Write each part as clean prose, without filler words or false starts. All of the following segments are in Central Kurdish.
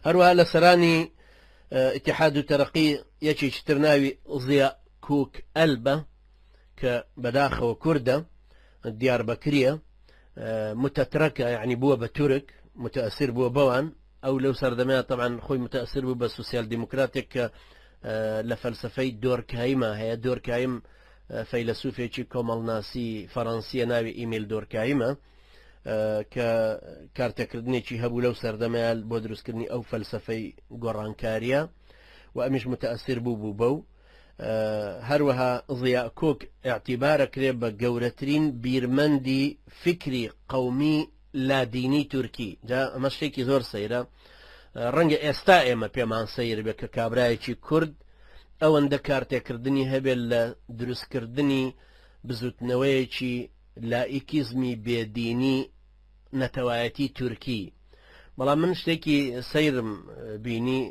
هەروەها لە سەرانی اتحاد و تەرەقی یەکێکی تر ناوی زیا کوک ئەلبە کە بەداخەوە کووردە دیاربەکریە متتركة يعني بووە بە تورک متأثر بووە بەوان ئەو لەو سەردەمەیە طبعا خۆی متأثر بوو بە سوسیال دیموکراتێک کە لە فەلسفەی دۆرکایمە هەیە دۆرکایم فەیلسوفێکی کۆمەڵناسی فەڕەنسیە ناوی ئیمیل دۆرکایمە کە کارتەکردنێکی هەبوو لەو سەردەمەیە بۆ دروستکردنی ئەو فەلسفەی گۆڕانکاریە و ئەمیش متأثر بوو بەو هەروەها ضیا کۆک اعتیبارەکرێ بە گەورەترین بیرمەندی فکری قەومی لادینی تورکی جا ئەمە شتێکی زۆر سەیرە ڕەنگە ئێستا ئێمە پێمان سەیر بێ کە کابرایەکی کورد ئەوەندە کارتێکردنی هەبێت لە دروستکردنی بزوتنەوەیەکی لائیکیزمی بێدینی نەتەوایەتی تورکی بەڵام من شتێکی سەیرم بینی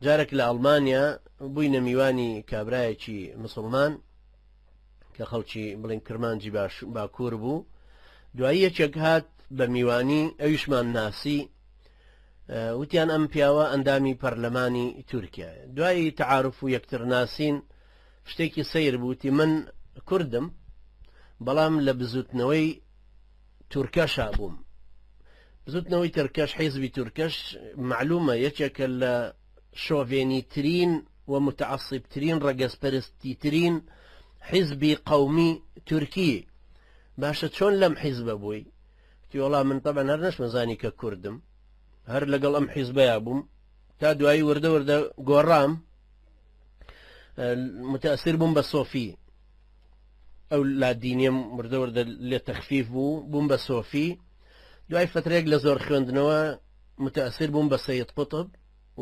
جارێک لە ئەڵمانیا بووینە میوانی کابرایەکی مسلمان کە خەڵکی بڵین کرمانجی باکوور بوو دوایی یەکێک هات بە میوانی ئەویشمان ناسی وتیان ئەم پیاوە ئەندامی پەرلەمانی تورکیا دوایی تعارف و یەکتر ناسین شتێکی سەیر بووتی من کوردم بەڵام لە بزوتنەوەی تورکەشا بووم بزوتنەوەی ترکەش حیزبی تورکەش معلومە یەکێکە لە شۆڤێنیترین و متعصبترین ڕەگەزپەرستیترین حیزبی قەومی تورکی باشە چۆن لەم حیزبە بووی وڵام من طبعا هەر نەشمەزانی کە کوردم هەر لەگەڵ ئەم حیزبەیە بووم تا دوایی وردە وردە گۆڕام متأثر بووم بە سۆفی ئەو لادینیم وردە وردە لێ تەخفیف بووم بە سۆفی دوای فترێک لە زۆر خوێندنەوە متأثر بووم بە سەید قوتب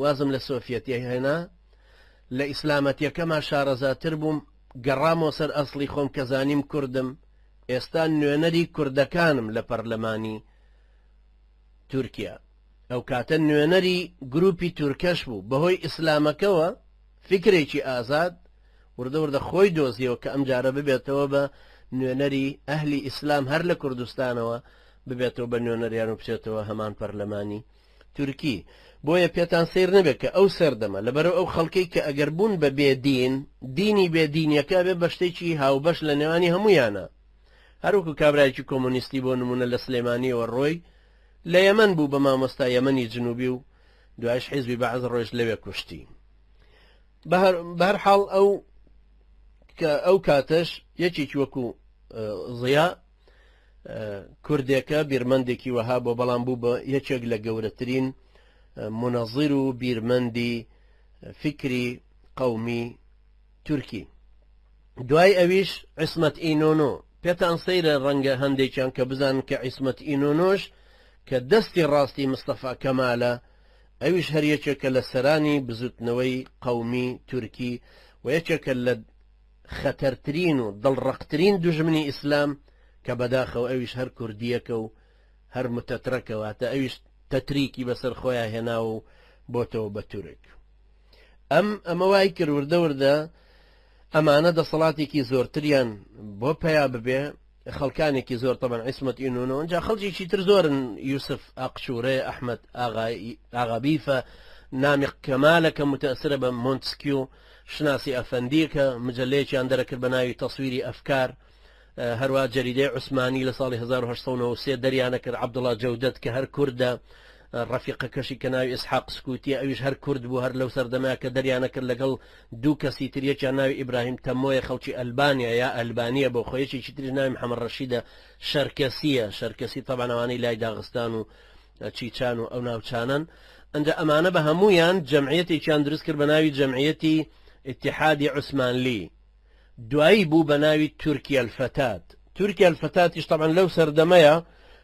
وازم لە سۆفیەتی هێنا لە ئیسلامەتیەکەما شارەزاتر بووم گەڕامەوە سەر ئەسڵی خۆم کە زانیم کوردم ئێستا نوێنەری کوردەکانم لە پەرلەمانی تورکیا ئەو کاتە نوێنەری گروپی تورکەش بوو بەهۆی ئیسلامەکەوە فکرێکی ئازاد وردە وردە خۆی دۆزیەوە کە ئەم جارە ببێتەوە بە نوێنەری ئەهلی ئیسلام هەر لە کوردستانەوە ببێتەوە بە نوێنەریان و بچێتەوە هەمان پەرلەمانی تورکی بۆیە پێتان سیر نەبێت کە ئەو سەردەمە لەبەرەوە ئەو خەڵکەی کە ئەگەر بوون بە بێدین دینی بێدینیەکە بێ بە شتێکی هاوبەش لە نێوانی هەمویانە هەروکو کابرایکی کۆمۆنیستی بۆ نمونە لە سلێمانیەوە ڕۆی لە یەمەن بوو بە مامۆستا یەمەنی جنوبی و دوایش حیزبی بەعز ڕۆژ لەوێ کوشتی بە هەر حاڵ ئەو کاتەش یەکێکی وەکو زیا کوردێکە بیرمەندێکی وەها بۆ بەڵام بوو بە یەکێک لە گەورەترین منەظیر و بیرمەندی فکری قەومی تورکی دوای ئەویش عیسمەت ئینۆنۆ پێتان سەیرە ڕەنگە هەندێکیان کە بزانن کە عیسمەت ئینۆنۆش کە دەستی ڕاستی مستەفا کەمالە ئەویش هەر یەکێکە لە سەرانی بزوتنەوەی قەومی تورکی و یەکێکە لە خەتەرترین و دڵڕەقترین دوژمنی ئیسلام کە بەداخەوە ئەویش هەر کوردیەکە و هەر متەترەکەواتە ئەویش تەتریکی بەسەر خۆیان هێنا و بۆتەوە بە تورک ئەمە وای کرد وردە وردە ئەمانە دەسەڵاتێکی زۆرتریان بۆ پیا ببێ خەڵکانێکی زۆر طبعا عیسمەت ئینۆنۆ ئەنجا خەڵکێکی تر زۆرن یوسف ئاقشورێ ئەحمەد ئاغابیفە نامی کەمالە کە متەئسرە بە مۆنتسکیو شناسی ئەفەندیکە مجلەیەکیان دەرەکرد بە ناوی تەسویری ئەفکار هەروە جەریدەی عوسمانی لە ساڵی 1993 دەریانە کرد عەبدوڵڵا جەودەت کە هەر کووردە ڕەفیقەکەشی کە ناوی ئیسحاق سکوتی ئەویش هەر کورد بوو هەر لەو سەردەمەیە کە دەریانە کرد لەگەڵ دوو کەسی تریەکیان ناوی ئیبراهیم تەمۆیە خەڵکی ئەلبانیا یا ئەلبانیە بۆ خۆیەکێکی تری ناوی محەممەد ڕەشیدە شەرکەسی تەبعاً ئەوانەی لای داغستان و چیچان و ئەو ناوچانن ئەنجا ئەمانە بە هەمویان جەمعیەتێکیان دروست کرد بە ناوی جەمعیەتی ئیتیحادی عوسمانلی دوایی بوو بە ناوی تورکیا الفتات تورکیا الفتاتیش طبعاً لەو سەردەمەیە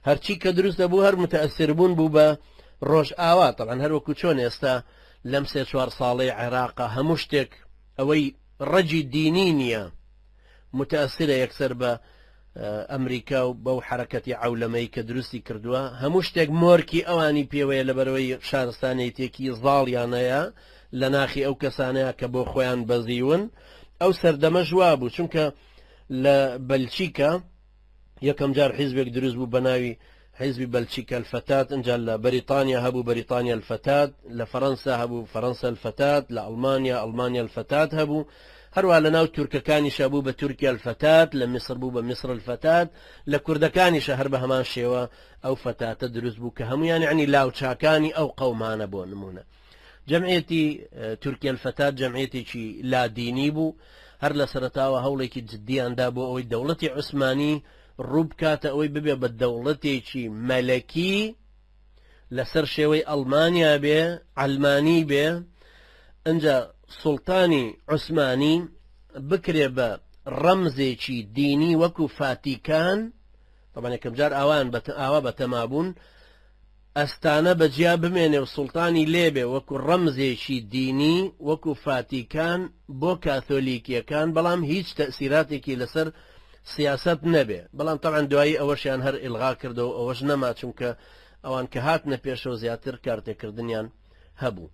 هەرچی کە دروست دەبوو هەر متەئسر بوون بوو بە ڕۆژ ئاوا طبعاً هەروەکو چۆن ئێستا لەم 3-4 ساڵەی عێراقا هەموو شتێک ئەوەی ڕەجی دینی نییە متەئسرە یەکسەر بە ئەمریکا و بەو حرەکەتی عەولەمەی کە دروستی کردووە هەموو شتێک مۆرکی ئەوانی پێوەیە لەبەرەوەی شارستانەیەتێکی زاڵیانەیە لە ناخی ئەو کەسانەیە کە بۆ خۆیان بەزیون ئەو سەردەمە ژوا بوو چونکە لە بەلچیکا یەکەم جار حیزبێک دروست بوو بە ناوی حزب بلشيكا الفتاة انجا لبريطانيا هبو بريطانيا الفتاة، لفرنسا هبو فرنسا الفتاة، لألمانيا ألمانيا الفتاة هبو، هروا لناو ترككانيش هبو بتركيا الفتاة، لمصر بو بمصر الفتاة، لكردكانيش هر بهمان شيوا أو فتاة تدرس بو كهم يعني لاو تشاكاني أو قومان بو نمونه. جمعيتي تركيا الفتاة جمعيتي شي لا ديني بو، هر لسرتاوە هەوڵێکی جددیاندا بۆ ئەوەی دەوڵەتی عوسمانی ڕوو بکاتە ئەوەی ببێ بە دەوڵەتێکی مەلەکی لەسەر شێوەی ئەڵمانیا بێ، ئەلمانی بێ، ئەنجا سوڵتانی عوسمانی بکرێ بە ڕەمزێکی دینی وەکو فاتیکان، طبعا یەکەم جار ئاوا بەتەمابوون ئەستانە بەجیا بمێنێ و سوڵتانی لێبێ وەکو ڕەمزێکی دینی وەکو فاتیکان بۆ کاتۆلیکیەکان، بەڵام هیچ تەسیراتێکی لەسەر سیاست نەبێ. بەڵام طبعا دوایی ئەوەشیان هەر ئیلغا کردەوە، ئەوەش نەما چونکە ئەوان کە هاتنە پێشەوە زیاتر کارتێکردنیان هەبوو.